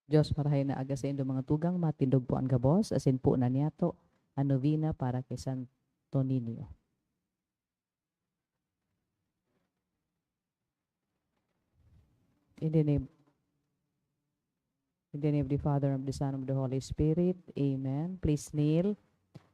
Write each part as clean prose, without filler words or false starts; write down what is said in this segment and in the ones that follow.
Diyos marahay na aga sa inyong mga tugang matindog po ang gabos, asin po na niyato, ang novena para kay Santo Niño. In the name, in the name of the Father, and of the Son, and of the Holy Spirit. Amen. Please kneel.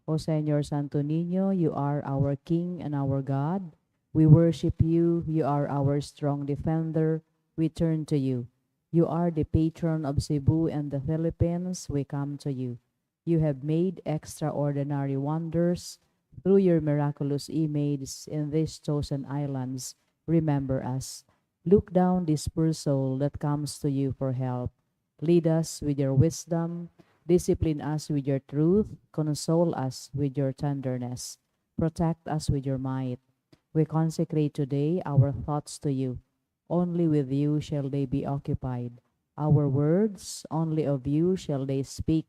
O Señor Santo Niño, you are our King and our God. We worship you. You are our strong defender. We turn to you. You are the patron of Cebu and the Philippines. We come to you. You have made extraordinary wonders through your miraculous image in these chosen islands. Remember us. Look down this poor soul that comes to you for help. Lead us with your wisdom. Discipline us with your truth, console us with your tenderness, protect us with your might. We consecrate today our thoughts to you. Only with you shall they be occupied. Our words, only of you shall they speak.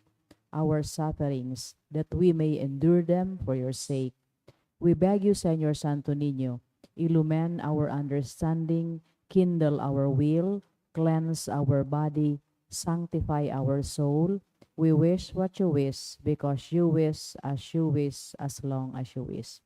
Our sufferings, that we may endure them for your sake. We beg you, Señor Santo Niño, illumine our understanding, kindle our will, cleanse our body, sanctify our soul. We wish what you wish, because you wish, as long as you wish.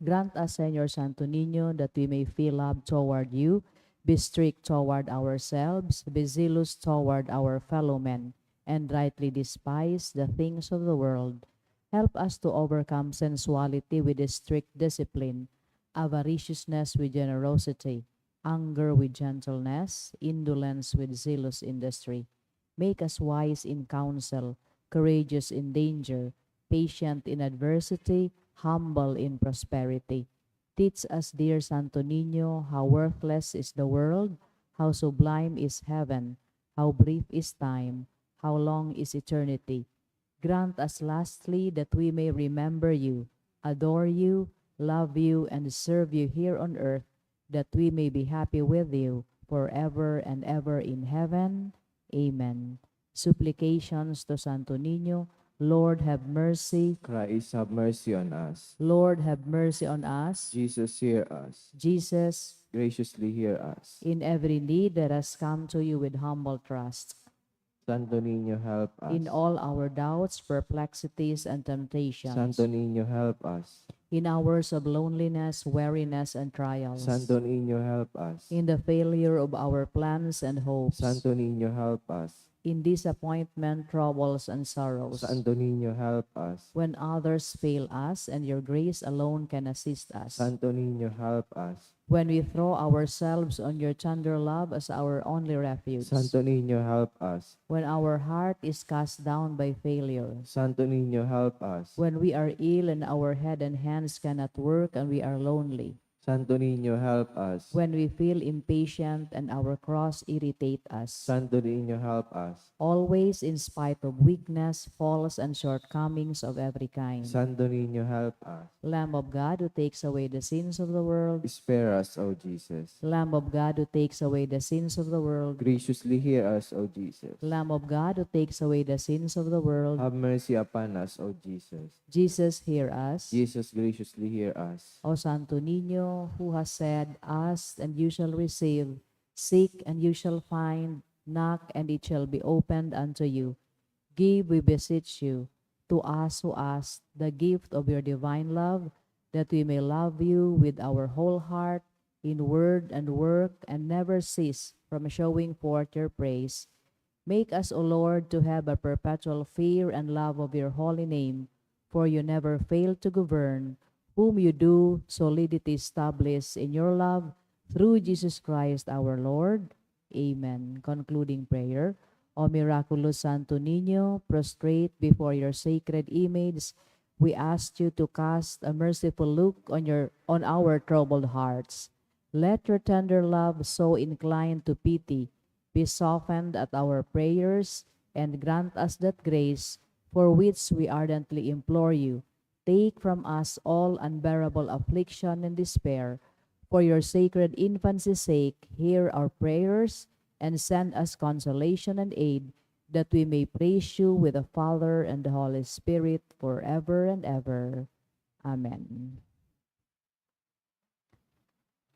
Grant us, Señor Santo Niño, that we may feel love toward you, be strict toward ourselves, be zealous toward our fellow men, and rightly despise the things of the world. Help us to overcome sensuality with a strict discipline, avariciousness with generosity, anger with gentleness, indolence with zealous industry. Make us wise in counsel, courageous in danger, patient in adversity, humble in prosperity. Teach us, dear Santo Niño, how worthless is the world, how sublime is heaven, how brief is time, how long is eternity. Grant us lastly that we may remember you, adore you, love you, and serve you here on earth, that we may be happy with you forever and ever in heaven. Amen. Supplications to Santo Niño. Lord, have mercy. Christ, have mercy on us. Lord, have mercy on us. Jesus, hear us. Jesus, Graciously hear us. in every need, let us come to you with humble trust. Santo Niño, help us. In all our doubts, perplexities, and temptations. Santo Niño, help us. In hours of loneliness, weariness, and trials. Santo Niño, help us. In the failure of our plans and hopes. Santo Niño, help us. In disappointment, troubles, and sorrows. Santo Niño, help us. When others fail us and your grace alone can assist us. Santo Niño, help us. When we throw ourselves on your tender love as our only refuge. Santo Niño, help us. When our heart is cast down by failure. Santo Niño, help us. When we are ill and our head and hands cannot work and we are lonely. Santo Niño, help us. When we feel impatient and our cross irritate us. Santo Niño, help us. Always in spite of weakness, faults, and shortcomings of every kind. Santo Niño, help us. Lamb of God who takes away the sins of the world. Spare us, O Jesus. Lamb of God who takes away the sins of the world. Graciously hear us, O Jesus. Lamb of God who takes away the sins of the world. Have mercy upon us, O Jesus. Jesus, hear us. Jesus, graciously hear us. O Santo Niño, who has said, ask and you shall receive, seek and you shall find, knock and it shall be opened unto you. Give, we beseech you, to us who ask the gift of your divine love, that we may love you with our whole heart, in word and work, and never cease from showing forth your praise. Make us, O Lord, to have a perpetual fear and love of your holy name, for you never fail to govern, whom you do solidity establish in your love, through Jesus Christ our Lord. Amen. Concluding prayer. O miraculous Santo Niño, prostrate before your sacred image, we ask you to cast a merciful look on our troubled hearts. Let your tender love, so inclined to pity, be softened at our prayers, and grant us that grace for which we ardently implore you. Take from us all unbearable affliction and despair. For your sacred infancy's sake, hear our prayers and send us consolation and aid, that we may praise you with the Father and the Holy Spirit forever and ever. Amen.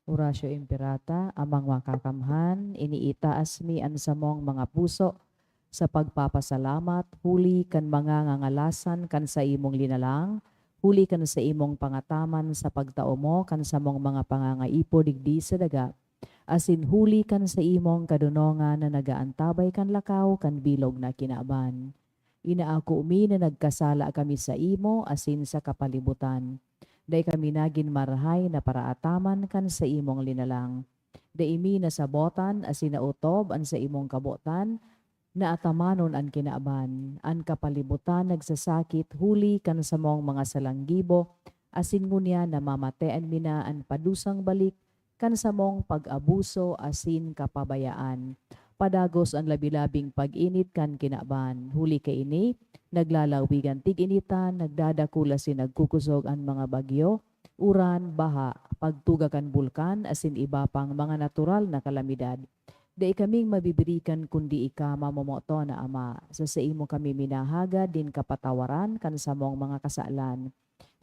Orasyo Imperata, amang makakamhan, iniitaas mi an samong mga puso, sa pagpapasalamat, huli kan mga ngangalasan kan sa imong linalang, huli kan sa imong pangataman sa pagtao mo kan sa mong mga pangangaipo digdi sa daga, asin huli kan sa imong kadunongan na nagaantabay kan lakaw kan bilog na kinaaban. Inaako umi na nagkasala kami sa imo asin sa kapalibutan. Day kami nagin marahay na paraataman kan sa imong linalang. Day imi na sabotan asin nautob an sa imong kabotan, na atamanon an kinaaban. An kapalibutan nagsasakit huli kan sa mong mga salanggibo, asin ngunya na mamatean mina an padusang balik kan sa mong pag-abuso asin kapabayaan. Padagos ang labilabing pag-init kan kinaban. Huli kay ini, naglalawigan tig-initan, nagdadakula si nagkukusog ang mga bagyo, uran, baha, pagtuga kan bulkan, asin iba pang mga natural na kalamidad. Dai kaming mabibirikan kundi ika mamomoto na ama. Sa imo kami minahaga din kapatawaran kan sa mong mga kasalan.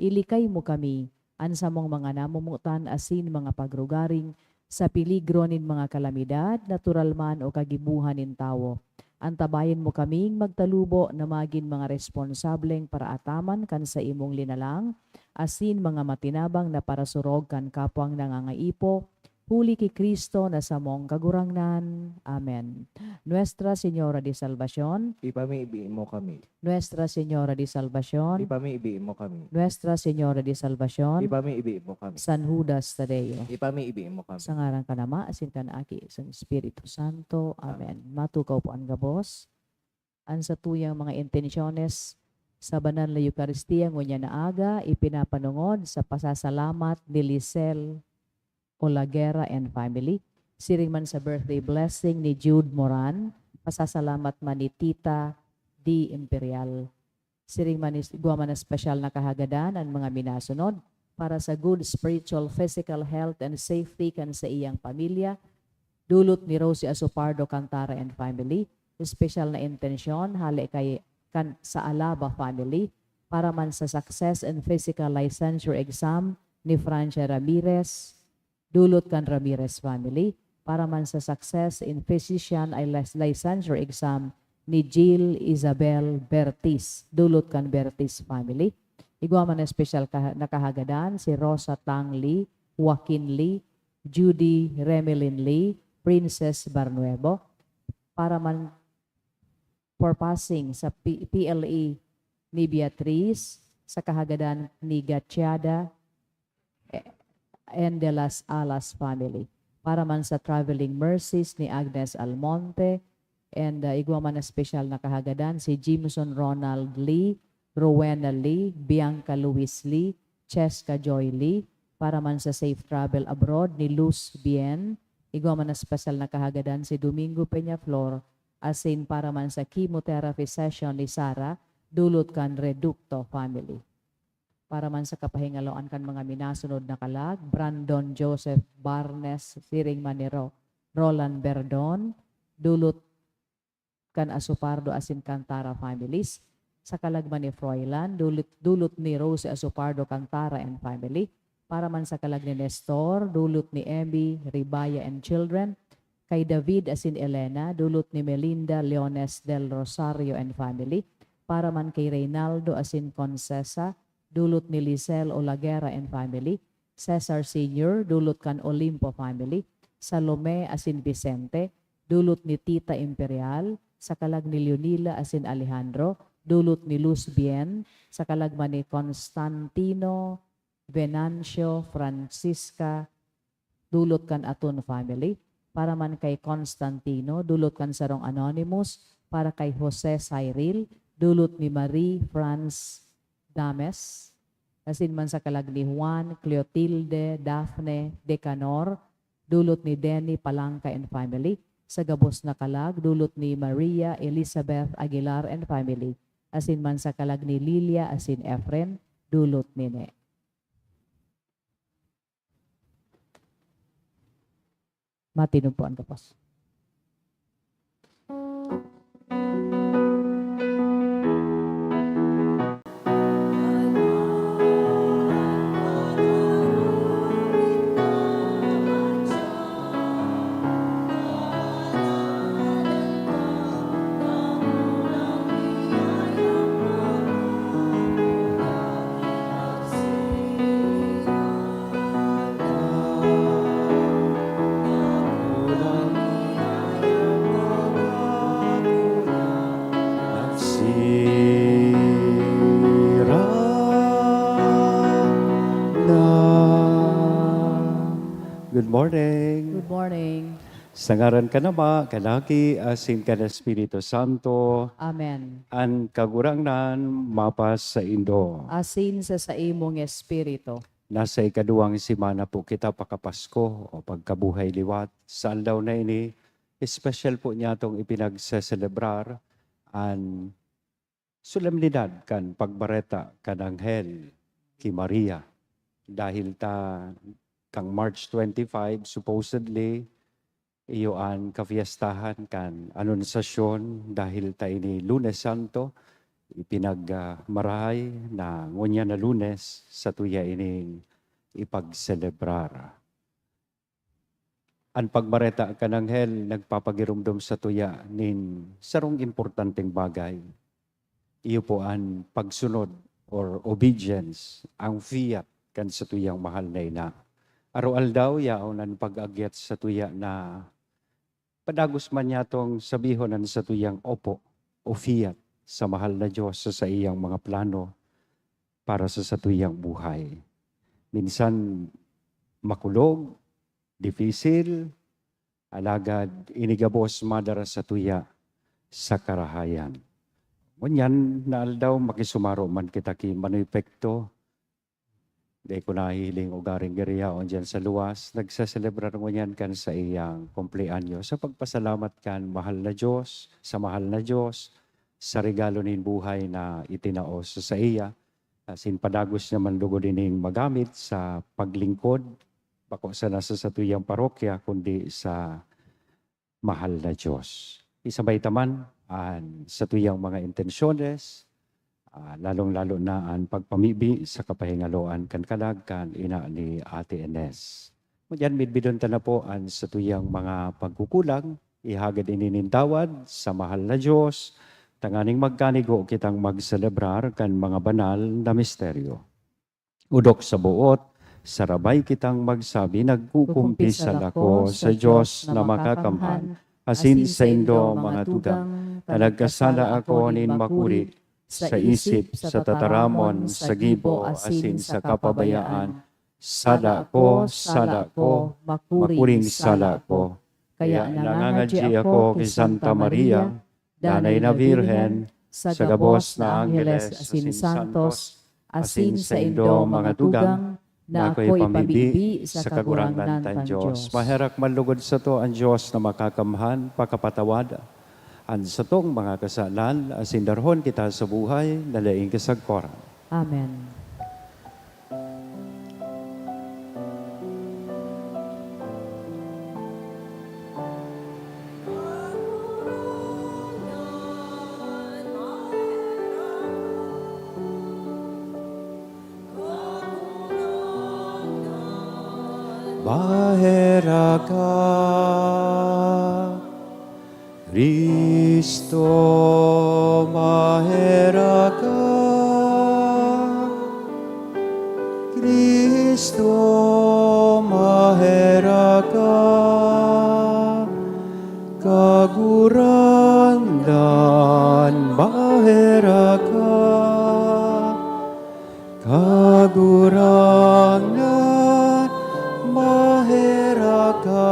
Ilikay mo kami, an sa mong mga namumutan asin mga pagrugaring, sa peligro nin mga kalamidad, natural man o kagibuhan nin tao. Antabayin mo kaming magtalubo na magin mga responsableng para ataman kan sa imong linalang, asin mga matinabang na parasurog kan kapwang nangangaipo, huli kay Kristo na sa mong kagurangnan. Amen. Nuestra Señora de Salvación, Ipamiibi mo kami. Nuestra Señora de Salvación, Ipamiibi mo kami. Nuestra Señora de Salvación, Ipamiibi mo kami. San Judas Tadeo. Ipamiibi mo kami. Sa ngaran ka nama, asin ka na aki, sa Espiritu Santo. Amen. Matukaw po ang gabos. Ang sa tuyang mga intensyones sa banal na Eucharistia, ngunya na aga, ipinapanungod sa pasasalamat ni Lisel Olagera and family. Siring man sa birthday blessing ni Jude Moran, pasasalamat man ni Tita D. Imperial. Siring man is guwa man na special na kahagadan ang mga minasunod para sa good spiritual, physical health and safety kan sa iyang pamilya. Dulot ni Rosie Asupardo Cantara and family. Special na intensyon hali kay kan sa Alaba family para man sa success and physical licensure exam ni Francia Ramirez. Dulot kan Ramirez family para man sa success in physician licensure exam ni Jill Isabel Bertis. Dulot kan Bertis family. Igwa man na special na kahagadan si Rosa Tang Lee, Joaquin Lee, Judy Remelin Lee, Princess Barnuevo para man for passing sa PLE ni Beatriz, sa kahagadan ni Gatchada and de las Alas family. Para man sa traveling mercies ni Agnes Almonte and igwa man na special na kahagadan si Jimson Ronald Lee, Rowena Lee, Bianca Luis Lee, Cheska Joy Lee. Para man sa safe travel abroad ni Luz Bien. Igwa man na special na kahagadan si Domingo Peñaflor, asin para man sa chemotherapy session ni Sara, dulot kan Reducto family. Para man sa kapahingaloan kan mga minasunod na kalag, Brandon Joseph Barnes, siring maniro, Roland Berdon, dulot kan Asupardo asin Cantara families. Sa kalagman ni Froilan, dulot ni Rose Asupardo Cantara and family. Para man sa kalag ni Nestor, dulot ni Emmy, Ribaya and children. Kay David asin Elena, dulot ni Melinda Leones del Rosario and family. Para man kay Reynaldo asin Concesa, dulot ni Lisel Olagera and family. Cesar Sr., dulot kan Olimpo family. Salome asin Vicente, dulot ni Tita Imperial. Sa kalag ni Leonila asin Alejandro, dulot ni Luz Bien. Sa kalagman ni Constantino, Venancio, Francisca, dulot kan Atun family. Para man kay Constantino, dulot kan Sarong Anonymous. Para kay Jose Cyril, dulot ni Marie France Dames. Asin man sa kalag ni Juan, Cleotilde, Daphne, Decanor, dulot ni Denny Palangka and family. Sa gabos na kalag, dulot ni Maria Elizabeth Aguilar and family. Asin man sa kalag ni Lilia asin Efren, dulot ni Ne. Matinumpuan ka, Pos. Good morning. Good morning. Sa ngaran ka nama, kanaki, asin ka na Espiritu Santo, Amen. an kagurangnan mapas sa Indo. Asin sa imong espiritu. Nasa ikaduhang simana po kita pakapasko o pagkabuhay liwat. Sa aldaw na ini, special po niya itong ipinagseselebrar an solemnidad kan pagbareta kan Anghel ki Maria. Dahil ta kang March 25, supposedly, iyo an kafiestahan kan anunsasyon dahil ta ini Lunes Santo, ipinagmarahay na ngunya na Lunes sa tuya ining ipagselebrar. Ang pagbareta kan Anghel nagpapagirumdum sa tuya nin sarong importanteng bagay. Iyo po ang pagsunod or obedience, ang fiat kan sa tuyang mahal na ina. Arual daw yaon ang pag-agyat sa tuya na padagos man yatong sabihonan sa tuyang opo o fiat sa mahal na Diyos sa iyang mga plano para sa tuyang buhay. Minsan makulog, difficile, alagad inigabos madara sa tuya sa karahayan. Ngunyan na aldaw makisumaro man kita ki manipekto. Di ko nahiling o garing gariyaon dyan sa luwas. Nagsaselebrar ngunyan kan sa iyang kumpleanyo. Sa pagpasalamat kan mahal na Diyos, sa mahal na Diyos, sa regalo nin buhay na itinaos sa iya. Sin padagos naman lugod ining magamit sa paglingkod, bako sa nasa sa tuyang parokya, kundi sa mahal na Diyos. Isabay taman sa tuyang mga intensyones, lalong-lalo na ang pagpamibi sa kapahingaloan kan kalag kan ina ni Ate Ines. Diyan midbidon ta na po ang sa tuyang mga pagkukulang, ihagad ininintawad sa mahal na Diyos, tanganing magkanigo kitang magselebrar kan mga banal na misteryo. Udok sa buot, sarabay kitang magsabi, nagkukumpisal ako sa Diyos na makakamhan, asin sa indo mga tugang, talagkasala ako nin makuri, sa isip, sa tataramon, sa gibo, asin sa kapabayaan, sala ko, makuring sala ko. Kaya nangangadji ako kay Santa Maria, Danay na Virhen, sa gabos na Angeles, asin santos, asin sa indo mga tugang, na ako'y pamibi sa kagurangan tan Diyos. Maherak malugod sa to ang Diyos na makakamhan, pakapatawad, ang sa tong mga kasalan, asin darhon kita sa buhay, nalaing kasagkoran. Amen. Mahera ka, Kristo, mahera ka, Kristo, mahera ka, kagurangan, mahera ka, kagurangan, mahera ka.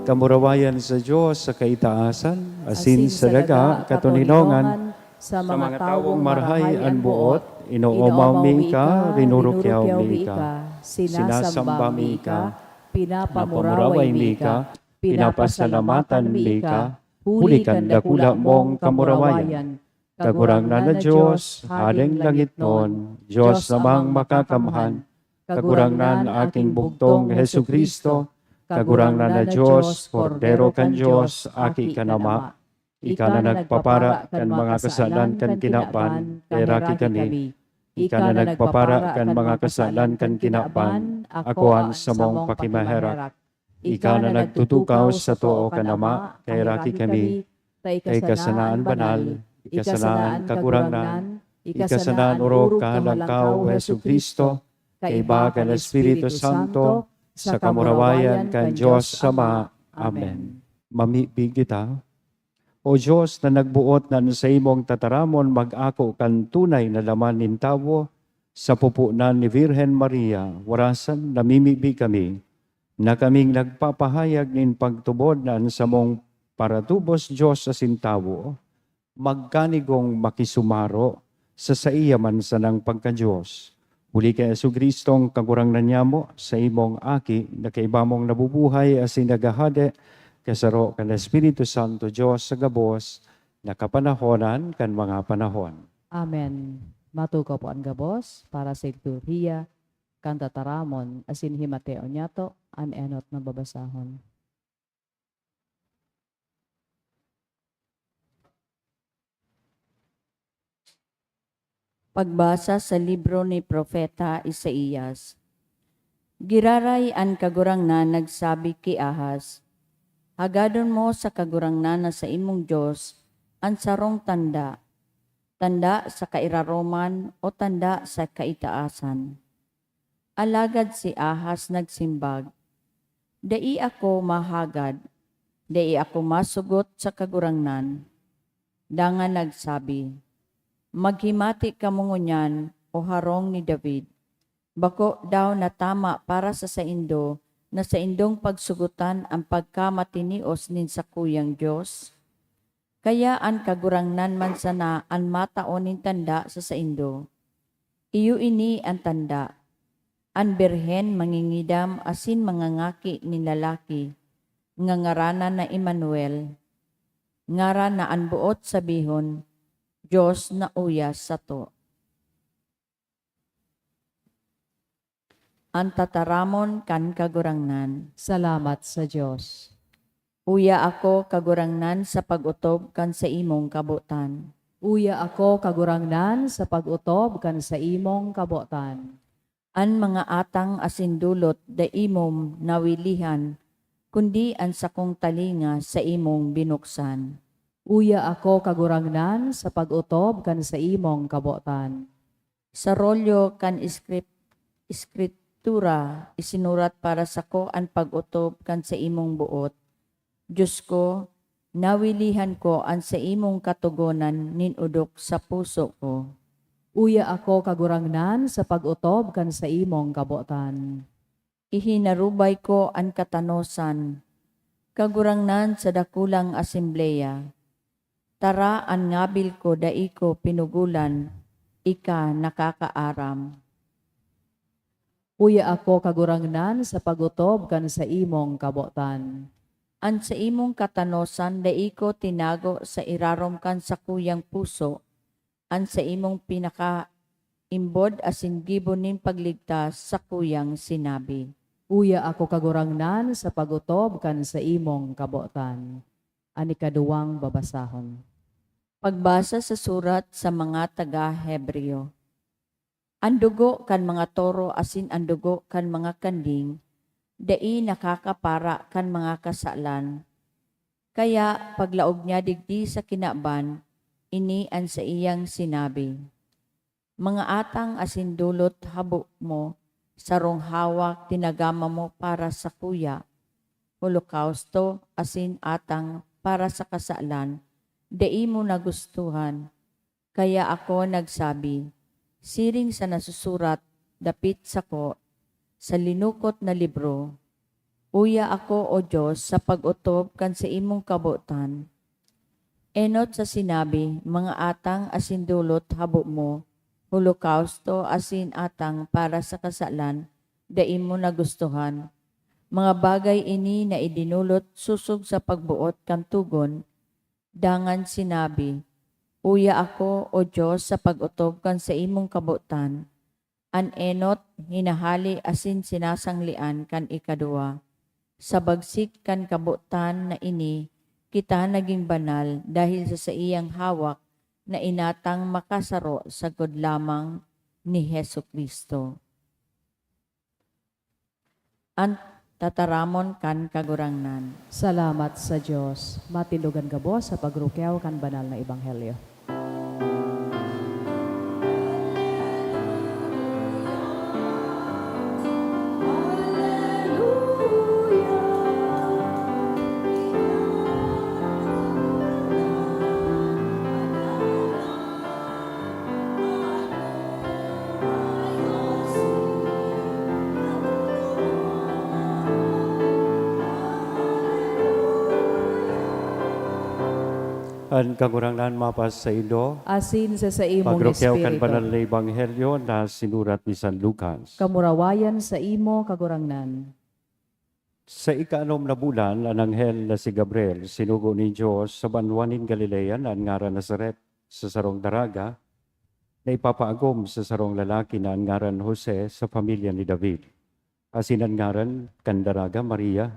Kamurawayan sa Diyos sa kaitaasan, asin sa daga, katuninongan, sa mga tawong marhay an buot, inuumaw mi ka, rinurukyaw mi ka, sinasamba mi ka, pinapamuraway mi ka, pinapasalamatan mi ka, huli kan dakula mong kamurawayan. Kagurangnan na Diyos, hadeng langit nun, Diyos namang makakamhan, kagurangnan aking bugtong Hesu Kristo, kagurangnan na Diyos, Kordero kan Diyos, aki kanama, ika na nagpapara kan mga kasalan kan kinapan, eraki kami, ika na nagpapara kan mga kasalan kan kinapan, akuan sa mong pakimaherak, ika na nagtutukaw sa too kanama, eraki kami, kay kasanaan banal, ikasanaan kagurangnan, ikasanaan uro kalangkaw Hesu Kristo, kaiba kan Espiritu Santo, sa kamurawayan kan Diyos Ama. Amen. Mamibig kita, O Diyos na nagbuot na sa imong tataramon, mag-ako kan tunay na laman nin tawo, Sa pupunan ni Virhen Maria, warasan namimibi kami, na kaming nagpapahayag nin pagtubod na sa mong paratubos Diyos sa sintawo, magkanigong makisumaro sa saiyaman sa ng pagka-Diyos. Muli kay Jesucristong kagurang nanyamo sa imong aki na kaibamong nabubuhay as inagahade kasaro kan Espiritu Santo Diyos sa gabos na kapanahonan kan mga panahon. Amen. Matukaw po ang gabos para sa liturhiya, kanta taramon, asin himateo nyato, an enot na babasahon. Pagbasa sa libro ni Propeta Isaías. Giraray an kagurangnan nagsabi ki Ahaz, hagadon mo sa kagurangnan na sa imong Diyos ang sarong tanda, tanda sa kairaroman o tanda sa kaitaasan. Alagad si Ahaz nagsimbag, dai ako mahagad, dai ako masugot sa kagurangnan. Dangan nagsabi, maghimati ka mo ngunyan, o harong ni David. Bako daw na tama para sa saindo, na sa indong pagsugutan ang pagkamatinios nin sa kuyang Diyos. Kaya an kagurangnan man sana ang mataonin tanda sa saindo. Iyo ini ang tanda. An berhen mangingidam asin mangangaki ni lalaki, nga ngaranan na Emmanuel. Ngaran na an buot sabihon, Diyos na uyas sa to. Ang tataramon kan kagurangnan. Salamat sa Diyos. Uya ako kagurangnan sa pag-utob kan sa imong kabutan. Uya ako kagurangnan sa pag-utob kan sa imong kabotan. An mga atang asindulot da imong nawilihan, kundi ang sakong talinga sa imong binuksan. Uya ako kagurangnan sa pag-utob kan sa imong kabotan. Sa rolyo kan iskritura isinurat para sa ko ang pag-utob kan sa imong buot. Diyos ko, nawilihan ko ang sa imong katugonan ninudok sa puso ko. Uya ako kagurangnan sa pag-utob kan sa imong kabotan. Ihinarubay ko ang katanosan, kagurangnan sa dakulang asembleya. Tara ang ngabil ko daiko pinugulan, ika nakakaaram. Uya ako kagurangnan sa pag-utob kan sa imong kabotan. An sa imong katanosan daiko tinago sa irarom kan sa kuyang puso, an sa imong pinaka-imbod asin gibon nin pagligtas sa kuyang sinabi. Uya ako kagurangnan sa pag-utob kan sa imong kabotan. Ani kaduwang babasahon. Pagbasa sa surat sa mga taga-Hebreo. Ang dugo kan mga toro asin ang dugo kan mga kanding, dai nakakapara kan mga kasalan. Kaya paglaog niya digdi sa kinaban, ini ang sa iyang sinabi. Mga atang asin dulot habo mo, sarong hawak tinagama mo para sa kuya, holokausto asin atang para sa kasalan, dai mo nagustuhan. Kaya ako nagsabi, siring sa nasusurat, dapit sa ko, sa linukot na libro, uya ako o Diyos sa pag-utob kan sa imong kabutan. Enot sa sinabi, mga atang asin dulot habo mo, holokausto asin atang para sa kasalan, dai mo nagustuhan. Mga bagay ini na idinulot susog sa pagbuot kan tugon, dangan sinabi, uya ako o Diyos sa pag-utob kan sa imong kabutan. An enot hinahali asin sinasanglian kan ikadua. Sa bagsik kan kabutan na ini, kita naging banal dahil sa iyang hawak na inatang makasaro sa god lamang ni Hesukristo. Ang tataramon kan kagurangnan. Salamat sa Diyos. Matindugan gabos sa pagrukyaw kan banal na ebanghelyo. An kagurangnan mapas sa ilo, asin sa imong pagrokyaw kan espiritu. banal na ebanghelyo na sinurat ni San Lucas. Kamurawayan sa imo kagurangnan. Sa ikaanom na bulan, ang anghel na si Gabriel, sinugo ni Diyos sa banwanin Galilean, ang ngaran Nazaret, sa sarong daraga, na ipapaagom sa sarong lalaki na ang ngaran Jose sa pamilya ni David. Asin ang ngaran kan daraga Maria.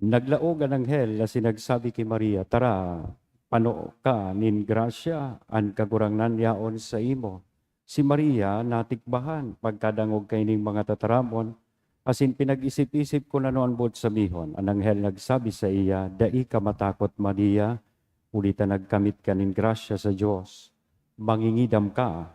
Naglaog ang anghel na sinagsabi kay Maria, tara, pano ka nin grasya, ang kagurangnan yaon sa imo. Si Maria natikbahan, pagkadangog kay ning mga tataramon, asin pinag-isip-isip ko na noon bot sa mihon. Ang anghel nagsabi sa iya, dai ka matakot Maria, ulita nagkamit ka nin grasya sa Diyos. Mangingidam ka,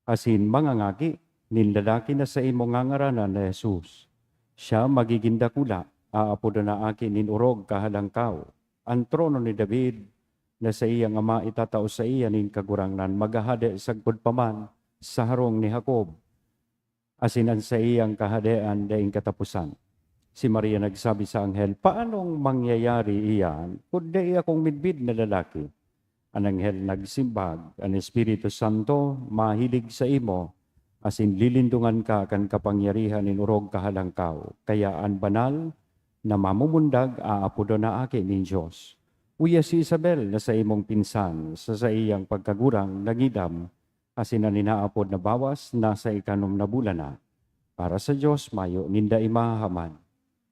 asin mangangagi, nin lalaki na sa imo ngangaranan na Jesus. Siya magiging dakula, aapo na akin nin urog kahalangkaw. Ang trono ni David, na sa iyang ama itatao sa iya nin kagurangnan, magahade sagpod paman sa harong ni Jacob. Asinan sa iyang kahadean daing katapusan. Si Maria nagsabi sa anghel, paanong mangyayari iyan kundi akong midbid na lalaki? Ang anghel nagsimbag, ang Espiritu Santo mahilig sa imo, asin lilindungan ka kan kapangyarihan nin urog kahalangkaw. Kaya ang banal na mamumundag aapudo na akin nin Diyos. Uya si Isabel na sa imong pinsan, sa iyang pagkagurang nagidam, asin na ninaapod na bawas, nasa ikanom na bulan na. Para sa Diyos, mayo, ninda imahaman.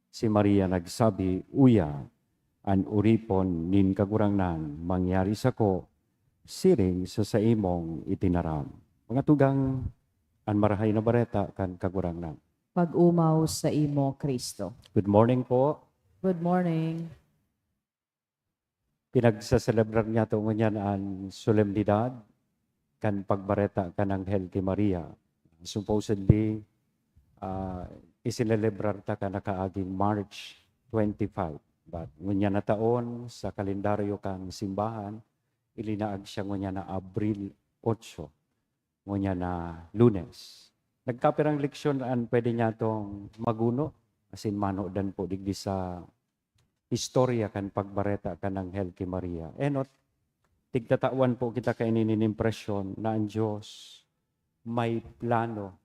Si Maria nagsabi, uya, an uripon nin kagurangnan, mangyari sa ko, siring sa imong itinaram. Mga tugang, an marahay na bareta kan kagurangnan. Pag-umaw sa imo, Kristo. Good morning po. Good morning. Pinagsaselebrar niya ito ngunyan ang solemnidad kan pagbareta kan Anghel kay Maria. Supposedly, isinelebrar ta ka nakaaging March 25. But ngunyan na taon sa kalendaryo kang simbahan, ilinaag siya ngunyan na Abril 8, ngunyan na Lunes. Nagkapirang leksyon an pwede niya itong maguno, asin mano dan po digdi sa istorya kan pagbareta kan Anghel kay Maria. Enot, tigtatawan po kita kainin impresyon na ang Diyos may plano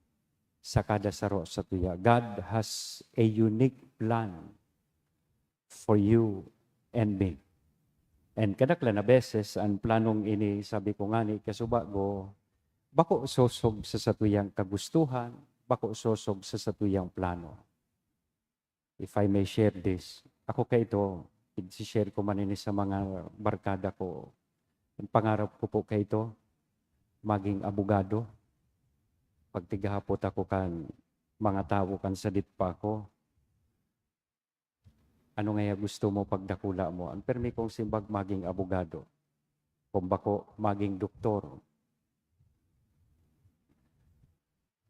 sa kada saro sa tuya. God has a unique plan for you and me. And kadakla na beses, ang planong ini, sabi ko nga ni kasubago, bako sosog sa satuyang kagustuhan, bako sosog sa satuyang plano. If I may share this, ako kay ito, i-share ko man ini sa mga barkada ko. Ang pangarap ko po kay ito, maging abogado. Pagtigahapot ako kan mga tao kan sadit pa ako. Ano nga gusto mo pagdakula mo? Ang permi kong simbag maging abogado. Kung bako maging doktor.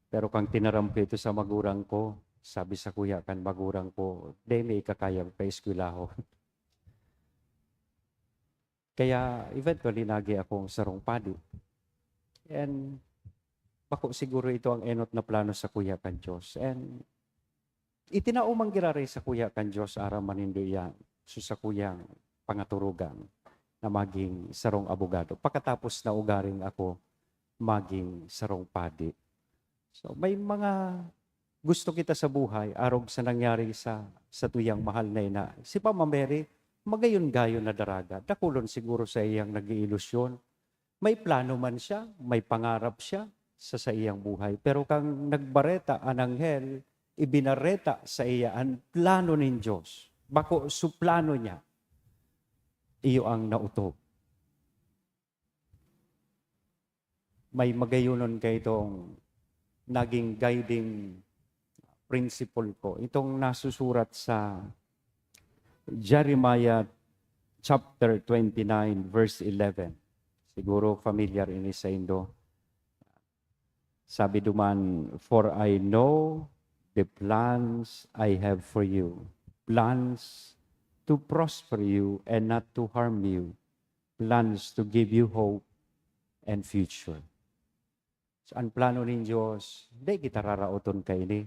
Pero kang tinarampi ito sa magurang ko, sabi sa kuya kan magurang ko, di may kakayang pa-eskwelaho. Kaya eventually nagi akong sarong padi. And bako siguro ito ang enot na plano sa kuya kan Diyos. And itinaumang girare sa kuya kan Diyos ara manindo yan. So sa kuyang pangaturugan na maging sarong abogado. Pagkatapos na ugaring ako maging sarong padi. So may mga gusto kita sa buhay, arog sa nangyari sa tuyang mahal na ina. Si Mama Mary, magayon-gayon na daraga. Dakulon siguro sa iyang nag-iilusyon. May plano man siya, may pangarap siya sa iyang buhay. Pero kang nagbareta ang anghel, ibinareta sa iya ang plano ng Diyos. Bako su plano niya, iyo ang nauto. May magayunon kay itong naging guiding principle ko. Itong nasusurat sa Jeremiah chapter 29 verse 11. Siguro familiar ini sa Indo. Sabi duman, for I know the plans I have for you. Plans to prosper you and not to harm you. Plans to give you hope and future. So, ang plano ng Diyos, di kita rarauton kay ini.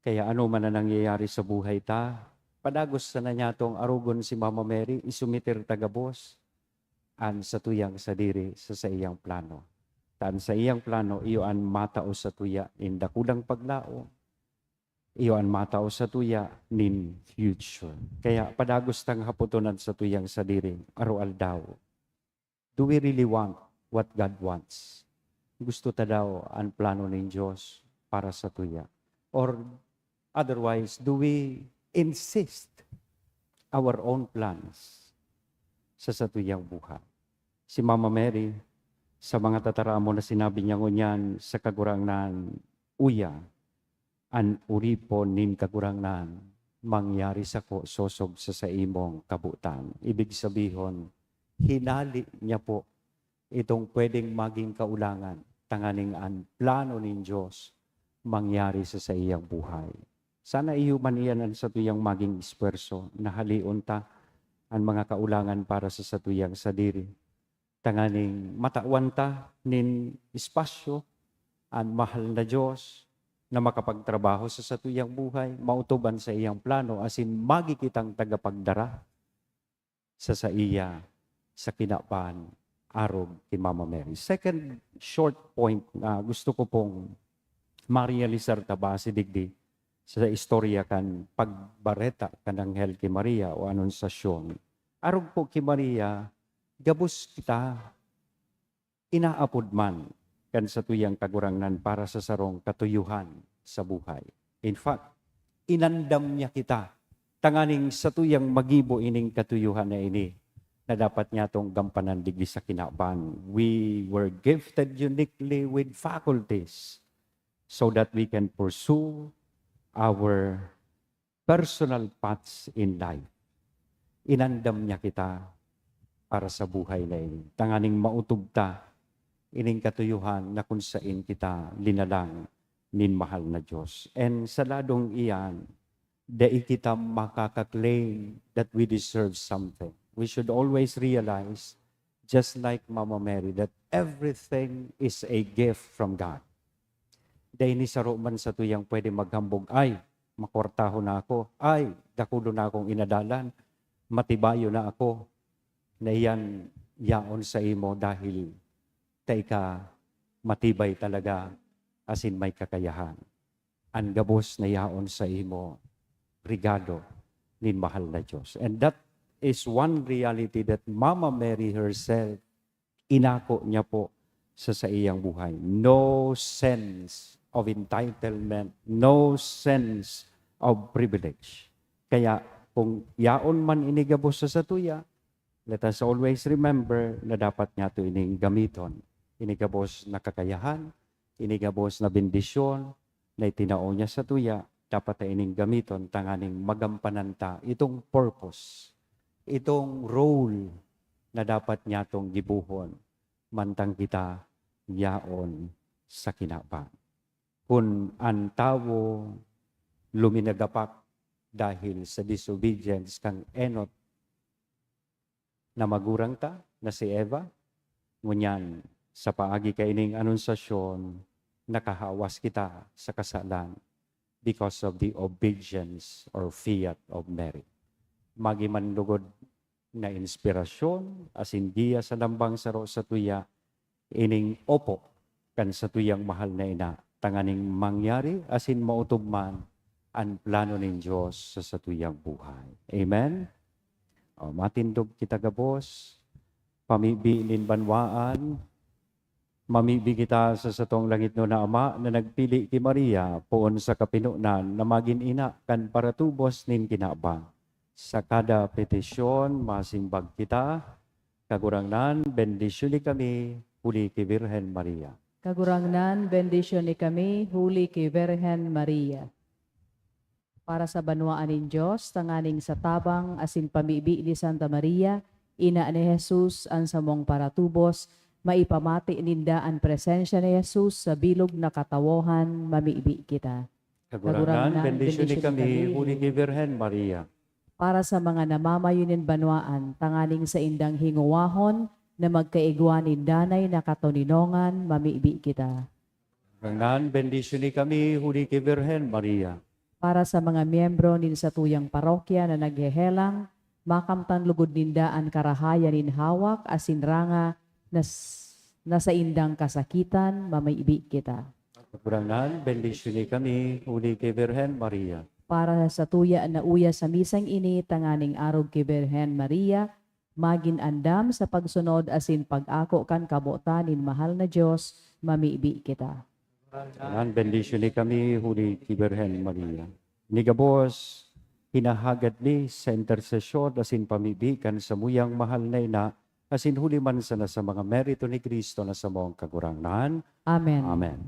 Kaya ano man na nangyayari sa buhay ta, padagos sa na niya tong arugon si Mama Mary, isumitir tagabos. an sa tuyang sadiri sa iyang plano. Taan sa iyang plano, iyo an matao sa tuya in dakulang paglao, iyo an matao sa tuya nin future. Kaya padagos tang haputonan sa tuyang sadiri, arual daw. Do we really want what God wants? Gusto ta daw ang plano ng Diyos para sa tuya? Or otherwise, do we insist our own plans sa tuyang buhay? Si Mama Mary, sa mga tataramo na sinabi niya ngunyan sa kagurangnan, uya, an uripo nin kagurangnan, mangyari sa ko sosog sa imong kabutan. Ibig sabihin, hinali niya po itong pwedeng maging kaulangan, tanganing ang plano ng Diyos mangyari sa iyang buhay. Sana ihuman iyan sa tuyang maging esperso, na haliun ta ang mga kaulangan para sa tuyang sadiri. Tanganing matawan ta nin espasyo, ang mahal na Diyos na makapagtrabaho sa tuyang buhay, mautuban sa iyang plano, asin magikitang tagapagdara sa iya sa kinapaan arog kay Mama Mary. Second short point na gusto ko pong ma-realisar ta ba si digdi sa istorya kan pagbareta kan Anghel kay Maria o anunsasyon. Arog po kay Maria, gabos kita inaapod man kan sa tuyang kagurangnan para sa sarong katuyuhan sa buhay. In fact, inandam niya kita tanganing sa tuyang magibo ining katuyuhan na ini na dapat niya tong gampanan digdi sa kinaban. We were gifted uniquely with faculties so that we can pursue our personal paths in life. Inandam niya kita para sa buhay na ini. Tanganing mautog ta ining katuyuhan na kung saan kita linalang nin mahal na Diyos. And sa ladong iyan, dai kita makaka-claim that we deserve something. We should always realize, just like Mama Mary, that everything is a gift from God. Dahil ni saro man sa tuyang pwede maghambog, ay, makwartaho na ako, ay, dakulo na akong inadalan, matibayo na ako, na iyan yaon sa imo dahil tay ka matibay talaga asin may kakayahan. Ang gabos na yaon sa imo, regalo nin mahal na Diyos. And that is one reality that Mama Mary herself, inako niya po sa iyang buhay. No sense of entitlement, no sense of privilege. Kaya kung yaon man inigabos sa tuya, let us always remember na dapat niya ito ining gamiton. Inigabos na kakayahan, inigabos na bendisyon, na itinao niya sa tuya, dapat na ining gamiton, tanganing magampananta itong purpose, itong role na dapat niya itong gibuhon, mantang kita yaon sa kinapa. Kung ang tao luminagapak dahil sa disobedience kang Enot na magurang ta, na si Eva, ngunyan sa paagi kaining anunsasyon, nakahawas kita sa kasalan because of the obedience or fiat of Mary. Magimanlugod na inspirasyon, asin diya sa lambang saro sa tuya, ining opo kan sa tuyang mahal na ina, tanganing mangyari, asin mautob man ang plano ng Diyos sa tuyang buhay. Amen? O, matindog kita gabos, pamibi nin banwaan, mamibi kita sa satong langit no na Ama na nagpili ki Maria poon sa kapinunan na magin ina kan paratubos nin kinabang. Sa kada petisyon, masimbag kita, kagurangnan, bendisyon ni kami, huli ki Virgen Maria. Kagurangnan, bendisyon ni kami, huli kay Virgen Maria. Para sa banwaan ng Diyos, tanganing sa tabang, asin pamibi ni Santa Maria, ina ni Jesus, ang samong paratubos, maipamati ninda ang presensya ni Jesus sa bilog na katawohan, mamibi kita. Kagurangnan, bendisyon ni kami, huli ki Virgen Maria. Para sa mga namamayunin banwaan, tanganing sa indang hinguwahon, na magkaigwanin danay na katoninongan, mamibi kita. Kagurangnan, bendisyon ni kami, huli ki Virgen Maria. Para sa mga miyembro nin sa tuyang parokya na naghehelang, makamtan lugod nindaan karahayan in hawak asin ranga nasa indang kasakitan mamaibi kita. Kagurangan, bendisyoni kami, uli kay Virgen Maria. Para sa tuya na uya sa misang ini, tanganing arog kay Birhen Maria, magin andam sa pagsunod asin pag-ako kan kabotanin mahal na Diyos, mamiibi kita. Kagurangan, bendisyoni kami, uli kay Virgen Maria. Nigabos, hinahagad ni sa intersesyon asin pamibikan sa muyang mahal na ina, asin huli man sana sa mga merito ni Kristo na sa mong kagurangan. Amen. Amen.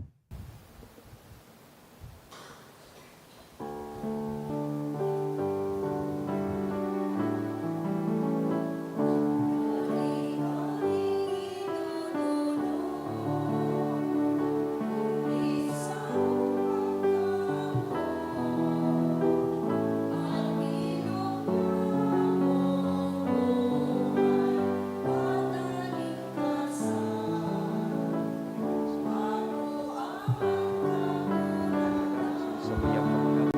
Sa muyang mahal.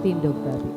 Tindog tabi.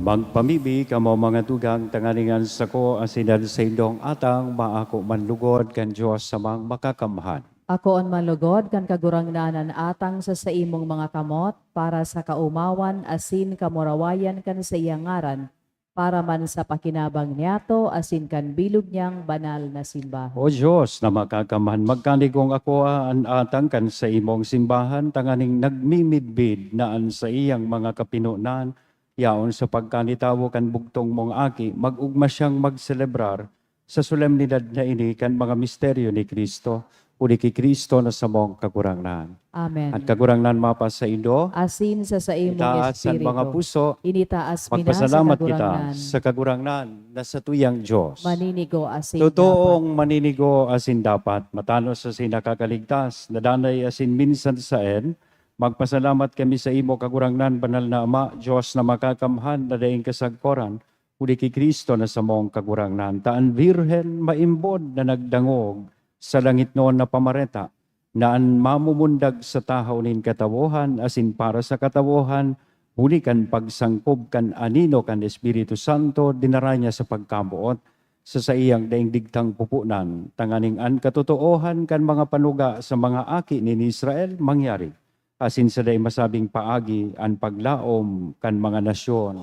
Magpamibi kamo mga dugang tanganingan sa ko asinan sa indong atang maako manlugod kan Diyos sa mga makakamhan. Ako ang malugod kan kagurangnanan atang sa imong mga kamot para sa kaumawan asin kamurawayan kan sa iyang ngaran para man sa pakinabang niyato asin kan bilog niyang banal na simbahan. O Diyos na makakamhan, magkanigong ako an atang kan sa imong simbahan, tanganing nagmimidbid naan sa iyang mga kapinunan, yaon sa pagkanitawo kan bugtong mong aki, magugma siyang magselebrar sa solemnidad na ini kan mga misteryo ni Kristo, uli kay Kristo na sa mong kagurangan. Amen. At kagurangan mapa sa indo, Asin sa imong itaas sa espiritu. mga puso, Initaas mina sa magpasalamat kita kagurangan. sa kagurangan na sa tuyang Diyos. Maninigo asin Totoong maninigo asin dapat, matanos sa sinakakaligtas, nadanay asin minsan saen, magpasalamat kami sa imo kagurangnan, banal na Ama, Diyos na makakamhan na daing kasagkoran, uli kay Kristo na sa mong kagurangnan. Taan Virhen maimbod na nagdangog sa langit noon na pamareta, naan mamumundag sa tahaw nin katawuhan, asin para sa katawuhan, huli kan pagsangkob kan anino kan Espiritu Santo, dinara niya sa pagkabuot, sa iyang daing digtang pupunan, tanganing an katotoohan kan mga panuga sa mga aki ni Israel mangyari. Asin sa day masabing paagi an paglaom kan mga nasyon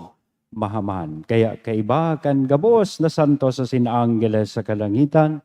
mahaman. Kaya kaiba kan gabos na santo sa sinaanggeles sa kalangitan,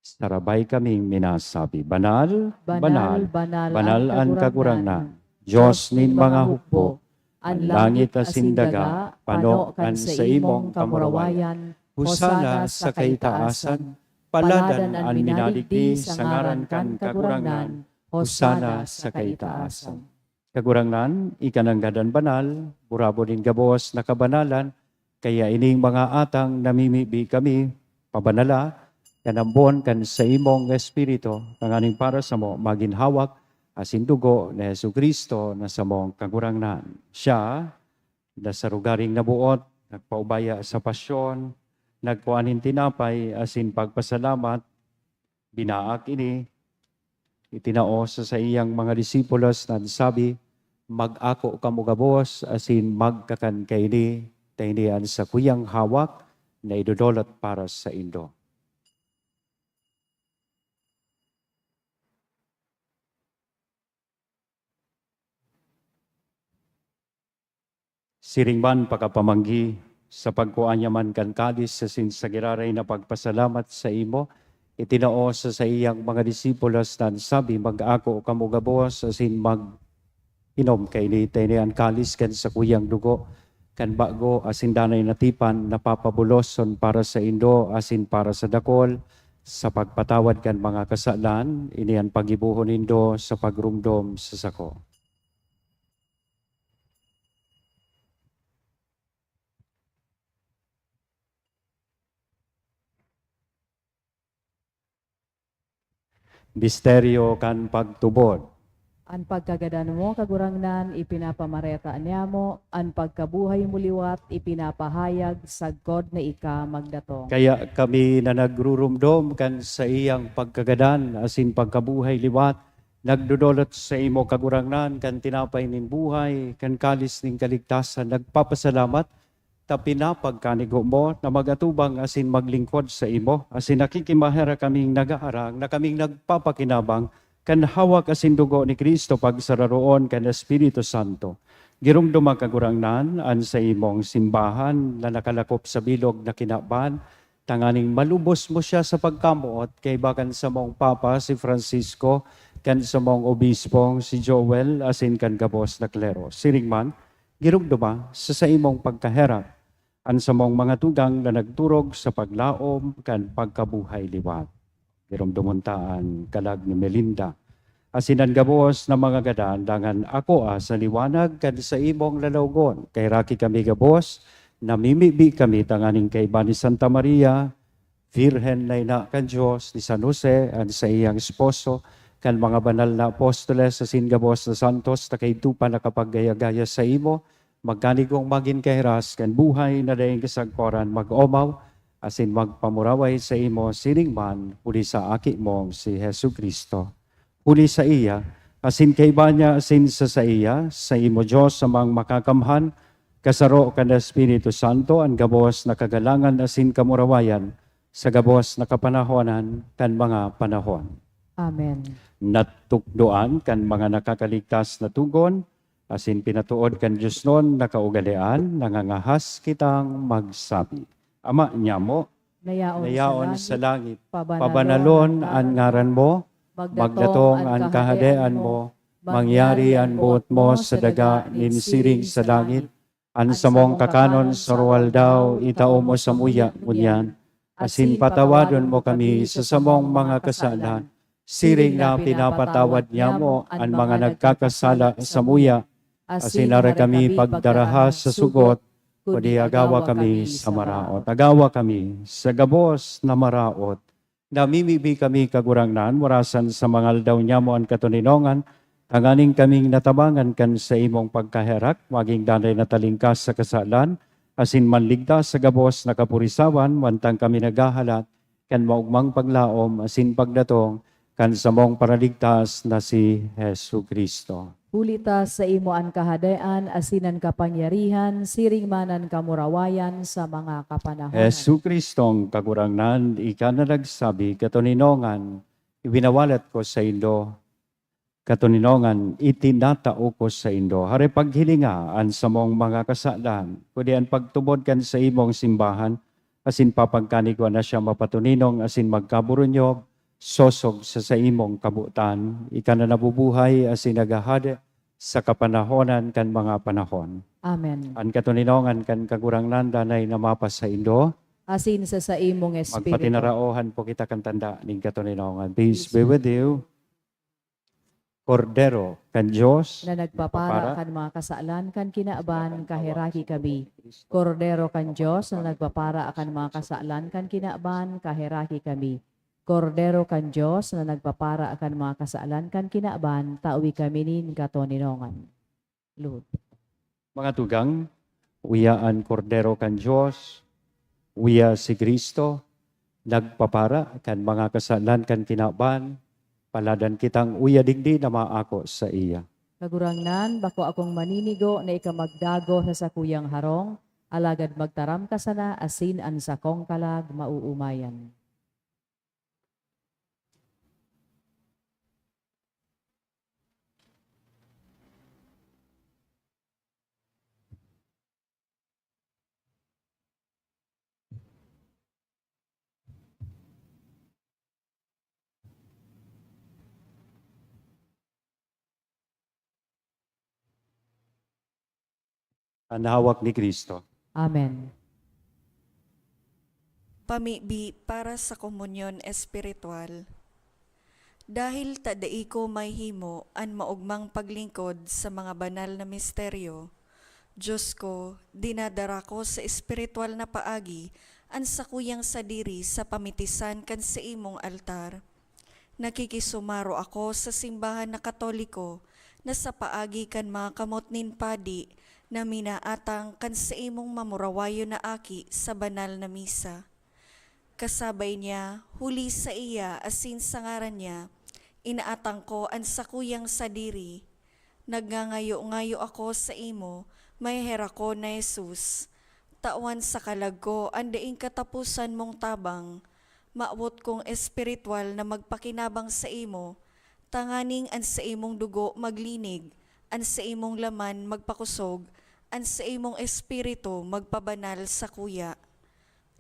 sarabay kaming minasabi, banal, banal, banal ang kagurangnan. Diyos nin mga hukbo, ang langit asin daga, pano kan sa imong kamurawayan, husana sa kaitaasan, paladan an minaligdi sa ngaran kan kagurangnan, husana sa kaitaasan. Kagurangnan, ikananggadan banal, burabo din gabos na kabanalan, kaya ining mga atang namimibi kami, pabanala, kanambon kan sa imong espiritu, tanganing para sa mo maginhawak, asin dugo na Yesu Kristo na sa mong kagurangnan. Siya, na sa rugaring nabuot, nagpaubaya sa pasyon, nagkuanin tinapay, asin pagpasalamat, binaak ini, itinao sa iyang mga disipulos na sabi, mag-ako kamugabos, asin magkakan kaini, tainian sa kuyang hawak, na idudolot para sa indo. Siringman pagkapamanggi sa pagkuanya man kan kadis sa sinsagiraray na pagpasalamat sa imo, Itinao sa iyang mga disipulos na sabi, mag-ako kamo gabos, asin mag-inom kay ni ang kalis kan sa kuyang dugo, kan bago asin danay natipan, napapabuloson para sa indo, asin para sa dakol, sa pagpatawad kan mga kasalan, iniyan pagibuhon nindo sa pagrumdom sa sako. Misteryo kan pagtubod. An pagkagadan mo, kagurangnan, ipinapamareta niya mo, an pagkabuhay mo liwat, ipinapahayag, sagkod na ika magdatong. Kaya kami na nagrurumdom kan sa iyang pagkagadan, asin pagkabuhay liwat, nagdudolot sa imo kagurangnan, kan tinapay ning buhay, kan kalis ning kaligtasan, nagpapasalamat, ta pinapagkanigo mo na magatubang asin maglingkod sa imo, asin nakikimahera kaming nagaharang, na kaming nagpapakinabang, kan hawak asin dugo ni Kristo pagsararoon kan Espiritu Santo. Girumdum ang kagurangnan an sa imong simbahan na nakalakop sa bilog na kinaban, tanganing malubos mo siya sa pagkamuot kay bakan sa mong Papa si Francisco, kan sa mong obispong si Joel, asin kan gabos na klero. Siringman, girumduma sa imong pagkaherap, an sa mong mga tugang na nagturog sa paglaom kan pagkabuhay liwat. Girumdumuntaan kalag ni Melinda. Asinan gabos na mga gadan, dangan ako sa liwanag kan sa imong lalawgon. Kay raki kami gabos, namimibi kami tanganing kay Bani Santa Maria, Virhen na ina kan Diyos, ni San Jose, at sa iyang esposo, kan mga banal na apostoles, asin gabos na santos, na kay tupa nakapagaya-gaya sa imo, magkanigong magin kahiras, kan buhay na daing kasagkoran mag-omaw, asin magpamuraway sa imo siningman, huli sa aki mo si Hesu Kristo. Huli sa iya, asin kay banya asin sa iya, sa imo Diyos sa mga makakamhan, kasaro kan Espiritu Santo, ang gabos na kagalangan asin kamurawayan, sa gabos na kapanahonan kan mga panahon. Amen. Natukdoan kan mga nakakaligtas na tugon, asin pinatuod kan Diyos noon na kaugalian, nangangahas kitang magsabi. Ama niya mo, nayaon sa langit, pabanalon ang ngaran mo, magdatong ang kahadean mo, mangyari ang buot mo sa daga ninsiring sa langit, ang samong kakanon sa ruwal daw, itao mo sa muya, ngunyan, asin patawadon mo kami sa samong mga kasalan, siring na pinapatawad niya mo ang mga nagkakasala sa muya, asin nara kami pagdaraha sa sugot, kundi agawa kami sa maraot. Agawa kami sa gabos na maraot. Namimibi kami kagurangnan, warasan sa mga aldaw niya mo ang katuninongan, tanganing kaming natabangan kan sa imong pagkaherak, maging danay na talingkas sa kasalan, asin manligtas sa gabos na kapurisawan, wantang kami nagahalat, kan maugmang paglaom, asin pagdatong, kan sa mong paraligtas na si Hesu Kristo. Hulita sa imo ang kahadayaan, asinan kapangyarihan, siringmanan kamurawayan sa mga kapanahonan. Hesu Kristong kagurangnan, ika na nagsabi, katuninongan, ibinawalat ko sa indo, katuninongan, itinatao ko sa indo. Hari paghilingaan sa mong mga kasalan, kundi ang pagtubod kan sa imong simbahan, asin papagkanigwa na siya mapatuninong, asin magkaburunyog, sosog sa imong kabutan, ika na nabubuhay, asin nagahada sa kapanahonan kan mga panahon. Amen. Ang katuninongan kan kagurangnan danay namapas sa indo, Asin sa imong espiritu. magpatinaraohan po kita kan tanda ning katuninongan. Peace be with you. Kordero kan Diyos, Na nagpapara kan mga kasalan kan kinaaban, kahiraki kami. Kordero kan Diyos na nagpapara akan mga kasalan kan kinaaban, kahiraki kami. Kordero kan Diyos na nagpapara akan mga kasalan kan kinaaban, tauwi kami nin katoninongan. Lord. mga tugang, uyaan kordero kan Diyos, uya si Kristo, nagpapara kan mga kasalan kan kinaban, paladan kitang uya digdi na maako sa iya. Kagurangnan, bako akong maninigo na ikamagdago sa sakuyang harong, alagad magtaram ka sana, asin an sakong kalag mauumayan. Ang hawak ni Kristo. Amen. Pamibi para sa komunyon espiritual. Dahil tadai ko may himo an maugmang paglingkod sa mga banal na misteryo, Diyos ko, dinadara ko sa espiritual na paagi an sakuyang sadiri sa pamitisan kan sa imong altar. Nakikisumaro ako sa simbahan na Katoliko na sa paagi kan mga kamot nin padi na minaatang kan sa imong mamurawayo na aki sa banal na misa. Kasabay niya, huli sa iya asin sa ngaran niya, inaatang ko ang sakuyang sadiri. Nagngangayo-ngayo ako sa imo, may hera ko na Jesus. Tawan sa kalag ko, andaing katapusan mong tabang, maabot kong espiritual na magpakinabang sa imo, tanganing an sa imong dugo maglinig, an sa imong laman magpakusog, an sa imong espiritu magpabanal sa kuya.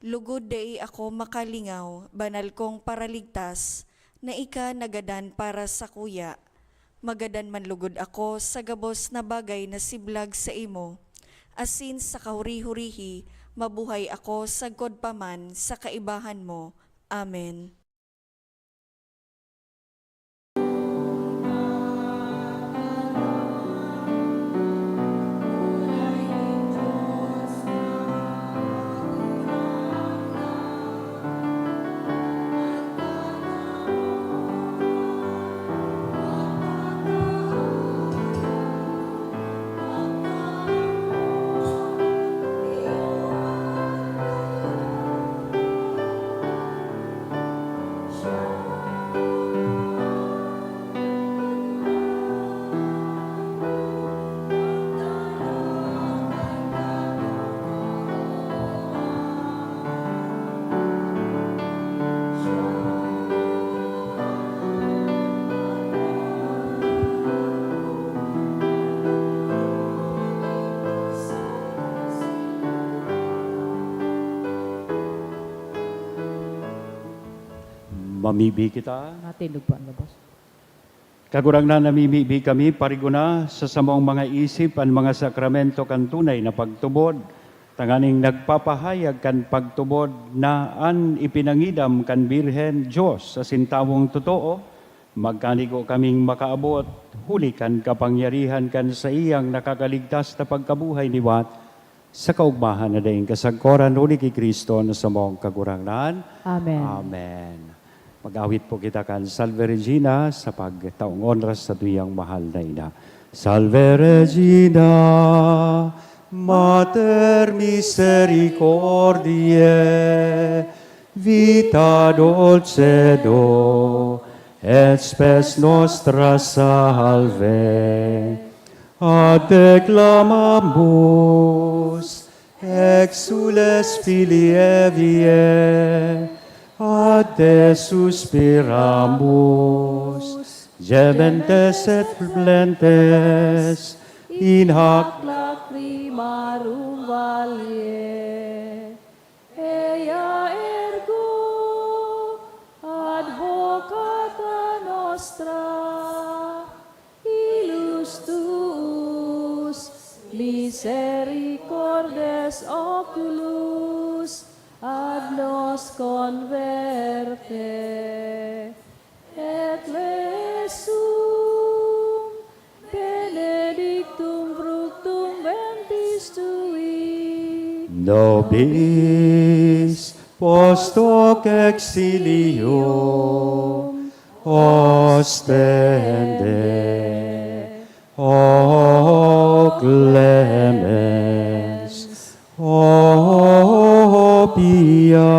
Lugod dai ako makalingaw, banal kong paraligtas, na ika nagadan para sa kuya. Magadan man lugod ako sa gabos na bagay na siblag sa imo. Asin sa kahuri-hurihi, mabuhay ako sagkod paman sa kaibahan mo. Amen. Mamibi kita. Natin lugpaan labas. Kagurang na namimibi kami, pariguna sa samong mga isip, ang mga sakramento kan tunay na pagtubod, tanganing nagpapahayag kan pagtubod na an ipinangidam kan Birhen Diyos sa sintawong totoo, magkanigo kaming makaabot, huli kan kapangyarihan kan sa iyang nakakaligtas na pagkabuhay ni Wat, sa kaugmahan na daing kasagkoran uli kay Kristo na sa mong kagurangnan. Amen. Amen. Mag-awit po kita kan Salve Regina sa pagtaong onras sa tuyang mahal na ina. Salve Regina, Mater misericordiae, vita dulcedo, et spes nostra salve. Ad declamamus, exules filii Eviae, ad te suspiramus, gementes et flentes, in hac lacrimarum valie, ea ergo advocata nostra, ilus tuus misericordes oculus ad nos converte, et lesum benedictum fructum ventris tui. nobis post hoc exilium ostende, o clemens, o pia,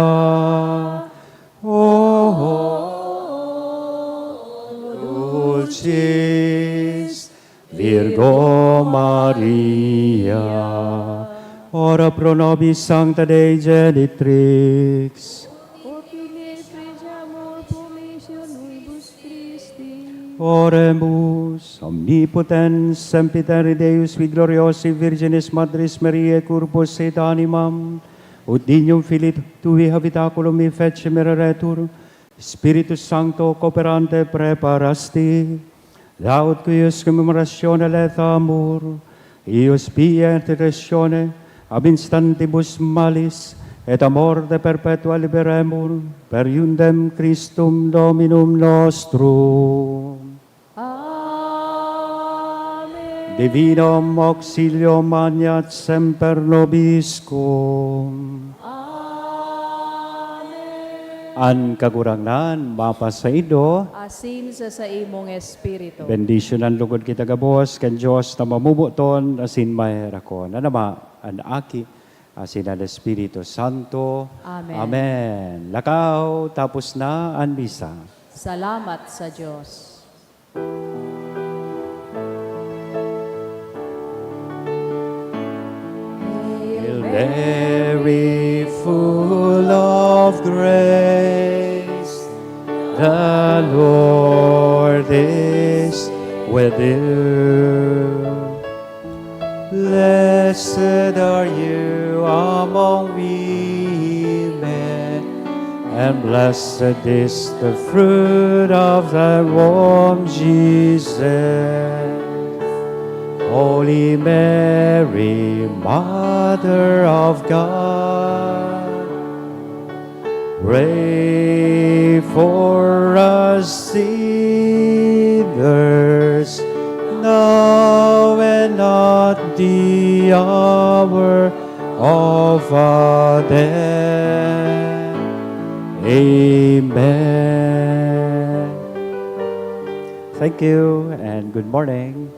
dulcis Virgo Maria, ora pro nobis sancta Dei genitrix, oremus, omnipotens sempiteri Deus, vi gloriosi Virginis Madris Mariae, corpus et animam, ut dignum Filii Tui habitaculum mi fece mereretur, Spiritus Sancto cooperante preparasti, laud cuius commemoratione lethamur, ius pia intercessione, ab instantibus malis, et a morte perpetua liberemur, per iundem Christum Dominum nostrum. Amen. Divinum auxilio magnat semper nobiscum. Amen. An kagurangnan, mapasaido, Asin sa imong espiritu. bendisyon ang lugod kita gabos, kan Diyos na mamubuton, asin maherakon. Anama, an aki, asin ang Espiritu Santo. Amen. Amen. Lakaw, tapos na ang misa. Salamat sa Diyos. Hail Mary, full of grace, the Lord is with you. Blessed are you among women, and blessed is the fruit of thy womb, Jesus. Holy Mary, Mother of God, pray for us sinners, now and at the hour of our death. Amen. Thank you and good morning.